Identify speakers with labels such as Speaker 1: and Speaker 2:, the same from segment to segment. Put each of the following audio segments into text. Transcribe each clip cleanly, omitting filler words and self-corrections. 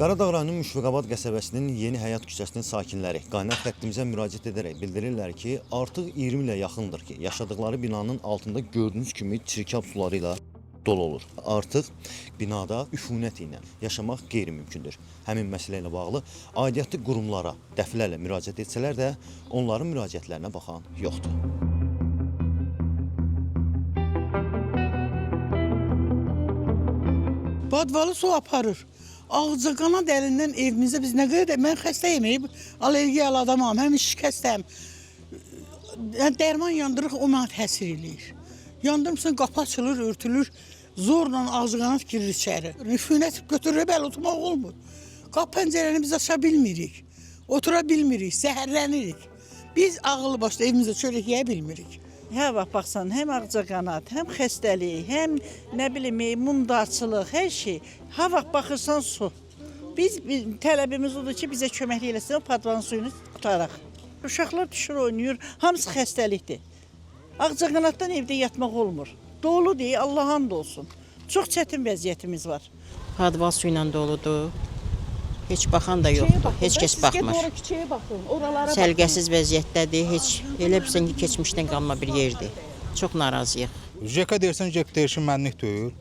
Speaker 1: Qaradağ rayonunun Müşfiqabad qəsəbəsinin Yeni Həyat küçəsinin sakinləri qaynar xəttimizə müraciət edərək bildirirlər ki, artıq 20 ilə yaxındır ki, yaşadıkları binanın altında gördüyünüz kimi çirkab suları ilə dolu olur. Artıq binada üfunət ilə yaşamaq qeyri-mümkündür. Həmin məsələ ilə bağlı aidiyyatlı qurumlara dəfələrlə müraciət etsələr də onların müraciətlərinə baxan yoxdur.
Speaker 2: Badvalı su aparır. Ağcaqanad əlindən evimizdə biz nə qədər mən xəstəyəm, allergiyalı adamam, həm şikəstəm. Dərman yandırıq o mənə təsir eləyir. Yandırmısan qapı açılır, örtülür, zorla ağcaqanad girir içəri. Üfunət götürür, bəli oturmaq olmur. Qapı pəncərəni biz aça bilmirik, otura bilmirik, zəhərlənirik. Biz ağıllı başda evimizdə çörək yeyə bilmirik.
Speaker 3: Hə, baxsan, həm ağcaqanad, həm xəstəlik, həm nə bilim, mumdarçılıq, hər şey. Ha, baxırsan su. Biz tələbimiz odur ki, bizə köməklik eləsin, o padvanın suyunu tutaraq. Uşaqlar düşür, oynayır, hamısı xəstəlikdir. Ağcaqanaddan evdə yatmaq olmur. Dolu deyə, Allah hamd olsun. Çox çətin vəziyyətimiz var.
Speaker 4: Padvan su ilə doludur. Heç baxan da yoxdur, heç kəs baxmır. Səlqəsiz vəziyyətdədir, heç elə bilsən ki, keçmişdən qalma bir yerdir. Çox narazıyıq.
Speaker 5: JK deyirsən, JK deyirsən, mənlik deyil.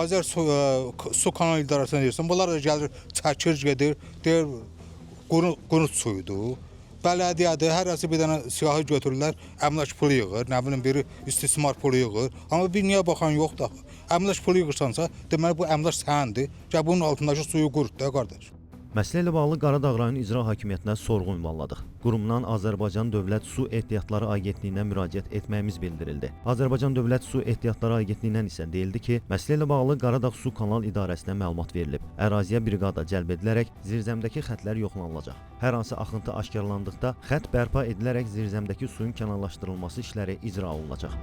Speaker 5: Azər su kanal idarəsində deyirsən, bunlar da gəlir, çəkir, gedir, deyir, qurut suyudur. Bələdiyyədir, hər hansı bir dənə siyahı götürürlər, əmlak pulu yığır, nə bilim, biri istismar pulu yığır. Amma bir niyə baxan yoxdur. Əmlak pulu yığırsansa, deməli bu əmlak səndir. Gəl bunun altındakı suyu qurut da, qardaş.
Speaker 1: Məsələ ilə bağlı Qaradağ rayon İcra Hakimiyyətinə sorğu ünvanladıq. Qurumdan Azərbaycan Dövlət Su Ehtiyatları Agentliyinə müraciət etməyimiz bildirildi. Azərbaycan Dövlət Su Ehtiyatları Agentliyindən isə deyildi ki, məsələ ilə bağlı Qaradağ Su Kanal İdarəsinə məlumat verilib. Əraziyə briqada cəlb edilərək zirzəmdəki xəttlər yoxlanılacaq. Hər hansı axıntı aşkarlandıqda xətt bərpa edilərək zirzəmdəki suyun kənarlaşdırılması işləri icra olunacaq.